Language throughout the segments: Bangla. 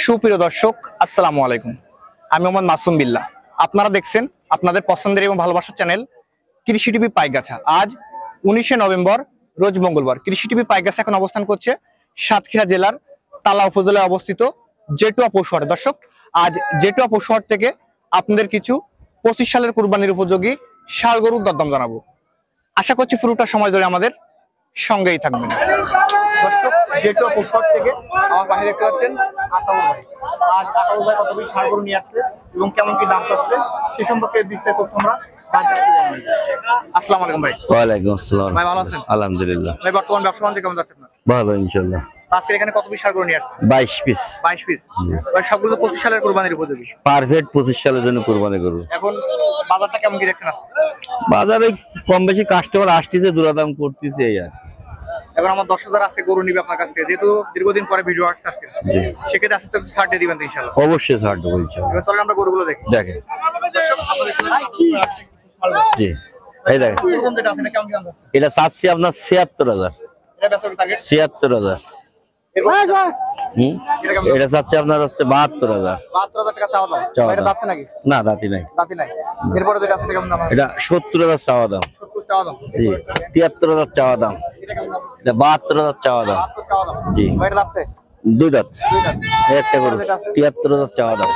সুপ্রিয় দর্শক, আসসালামু আলাইকুম। আমি মোহাম্মদ মাসুম বিল্লাহ। আপনারা দেখছেন আপনাদের পছন্দের এবং ভালোবাসার চ্যানেল কৃষি টিভি পাইকগাছা। আজ 19শে নভেম্বর, রোজ মঙ্গলবার। কৃষি টিভি পাইকগাছা এখন অবস্থান করছে সাতক্ষীরা জেলার তালা উপজেলায় অবস্থিত জেটুয়া পশুহাট। দর্শক, আজ জেটুয়া পশুহাট থেকে আপনাদের কিছু 25 সালের কুরবানির উপযোগী ষাঁড় গরুর দরদাম জানাবো। আশা করছি পুরোটা সময় ধরে আমাদের সঙ্গেই থাকবেন। দর্শক, জেটুয়া পশুহাট থেকে আমার পাশে দেখতে পাচ্ছেন আতাউল ভাই। আজ আতাউল ভাই কত বেশি ষাঁড় গরু নিয়ে আসছে এবং কেমন কি দাম চাচ্ছে সে সম্পর্কে বিস্তারিত তথ্য আমরা আসসালামু আলাইকুম ভাই। ওয়ালাইকুম আসসালাম ভাই ভালো আছেন? আলহামদুলিল্লাহ ভাই, বর্তমান ব্যবসা বাণিজ্য কেমন যাচ্ছে আপনার? ভালো ইনশাআল্লাহ। আজকে এখানে কত পিস ষাঁড় গরু নিয়ে আসছে? 22 পিস 22 পিস। ভাই, সবগুলো 25 সালের কুরবানির উপযোগী। পারফেক্ট 25 সালের জন্য কুরবানি করব। এখন বাজারটা কেমন কি দেখছেন আজকে? বাজারে কম বেশি কাস্টমার আসতেছে, দূরাদাম করতেছে এই আর। এবার আমার 10,000 আজকে গরু নিবে আপনার কাছ থেকে, যেহেতু দীর্ঘদিন পরে ভিডিও আসছে আজকে, জি সেক্ষেত্রে আজকে তো ছাড় দিয়ে দিবেন তো ইনশাআল্লাহ? অবশ্যই ছাড় দেবো ইনশাআল্লাহ। এবার চলেন আমরা গরুগুলো দেখি। দেখেন জি, এই দেখেন প্রথম যেটা আছে এটা কেমন কি দাম যাচ্ছে? এটা চাচ্ছি আপনার 76,000। এটা বেচার টার্গেট 76,000। এটা কেমন? এটা চাচ্ছি আপনার হচ্ছে 72,000। 72,000 টাকা চাওয়া দাম। চাওয়া এটা দাম। যাচ্ছে নাকি? না দাঁতি নাই। দাঁতি নাই। এরপরে যেটা আছে এটা কেমন দাম? এটা 70,000 চাওয়া দাম। 70 চাওয়া দাম। জি, 73,000 চাওয়া দাম। এটা কেমন দাম? এটা 72,000 চাওয়া দাম। 72 চাওয়া দাম। জি। ভাই, এটা যাচ্ছে? দুই দাঁত। দুই দাঁত। একটা গরু 73,000 চাওয়া দাম।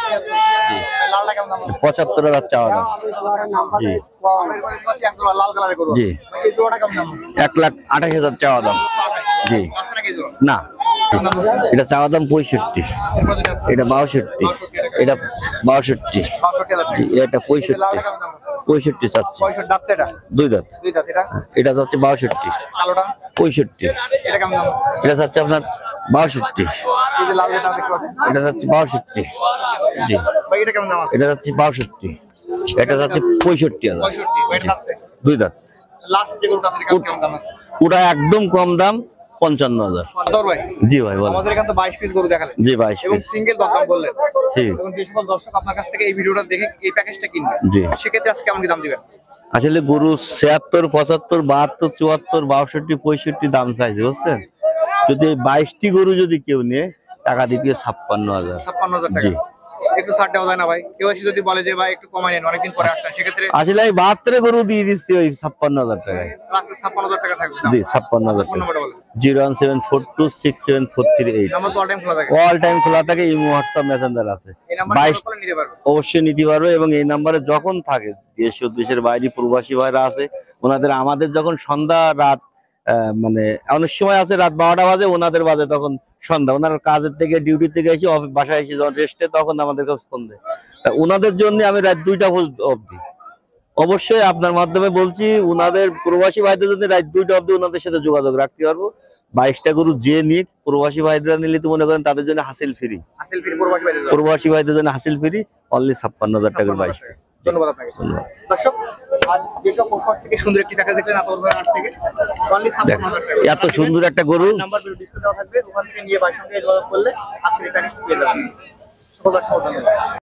জি। লালটা কেমন দাম? 75,000 চাওয়া দাম। জি লাল কালারের গরু। জি। এই জোড়াটা কেমন দাম? 1,28,000 চাওয়া দাম। জি। আছে নাকি এই জোড়া? না, কেমন দাম বলছেন? এটা চাওয়া দাম 65। এরপরে যেটা আছে? এটা 62। এটা 62। 62,000 জি, এটা 65। লালটা কেমন দাম? 65 চাচ্ছি। 65 যাচ্ছে এটা? দুই দাঁত। দুই দাঁত। এটা? এটা চাচ্ছে 62। কালোটা? 65। এটা কেমন দাম? এটা চাচ্ছে আপনার 62। এই যে লাল যেটা দেখতে পাচ্ছেন? এটা চাচ্ছে 62। জি, ভাই, এটা কেমন দাম আছে? এটা চাচ্ছে 62। এটা চাচ্ছে 65,000। 65। ভাই, এটা যাচ্ছে? দুই দাঁত। লাস্ট যে গরুটা আছে এটা কেমন দাম আছে? ওটা একদম কম দাম 55,000। আদর ভাই, জি ভাই বলেন। আমাদের এখানে তো 22 পিস গরু দেখালেন জি 22 এবং পিস। সিঙ্গেল দরদাম বললেন, জি এবং যে সকল দর্শক আপনার কাছ থেকে এই ভিডিওটা দেখে এই প্যাকেজটা কিনবে, জি। সেক্ষেত্রে আজকে কেমন কি দাম দিবেন? আসলে গরু 76, 75, 72, 74, 62, 65 দাম চাইছে বুঝছেন। যদি 22টি গরু যদি কেউ নিয়ে টাকা দিতে 56,000। 56,000 জি। টাকা। একটু ছাড় দেওয়া যায় না ভাই? কেউ এসে যদি বলে যে ভাই একটু কমাই নেন, অনেকদিন পরে আসছেন, সেক্ষেত্রে আসলে আমি 72 গরু দিয়ে দিচ্ছি ওই 56,000 টাকায়। আজকে 56,000 টাকা থাকবে। জি 56,000 ফোন টাকা। নাম্বারটা বলেন। 01742674338। নাম্বার তো অল টাইম খোলা থাকে। অল টাইম খোলা থাকে, ইমো হোয়াটসঅ্যাপ মেসেঞ্জার আছে। এই নাম্বারে 22 কল নিতে পারবে। অবশ্যই নিতে পারবে এবং এই নাম্বারে যখন থাকে দেশ ও দেশের বাইরে প্রবাসী ভাইরা আছে, ওনাদের আমাদের যখন সন্ধ্যা রাত মানে অনেক সময় আছে রাত 12টা বাজে, ওনাদের বাজে তখন সন্ধ্যা। ওনার কাজের থেকে ডিউটি থেকে এসে বাসায় এসে যখন রেস্টে, তখন আমাদের কাছে ফোন দেয়। তা ওনাদের জন্য আমি রাত 2টা অবধি অবশ্যই আপনার মাধ্যমে বলছি, ওনাদের প্রবাসী ভাইদের জন্য রাত 2টা অবধি ওনাদের সাথে যোগাযোগ রাখতে পারবো। 22টা গরু যে নিক, প্রবাসী ভাইদের নিলে তো মনে করেন তাদের জন্য হাসিল ফ্রি। হাসিল ফির প্রবাসী ভাইদের জন্য। প্রবাসী ভাইদের জন্য হাসিল ফ্রি, অনলি 56,000 টাকার 22 পিস। ধন্যবাদ আপনাকে। দর্শক, আজ যেটা পোশাক থেকে সুন্দর একটি প্যাকেজ দেখলেন আপনার হাট থেকে, অনলি 56,000 টাকা। এত সুন্দর একটা গরু। নাম্বার ডিসপ্লে দেওয়া থাকবে, ওখান থেকে নিয়ে ভাইয়ের সঙ্গে যোগাযোগ করলে আজকে এই প্যাকেজটি পেয়ে যাবেন। সকল দর্শক ধন্যবাদ।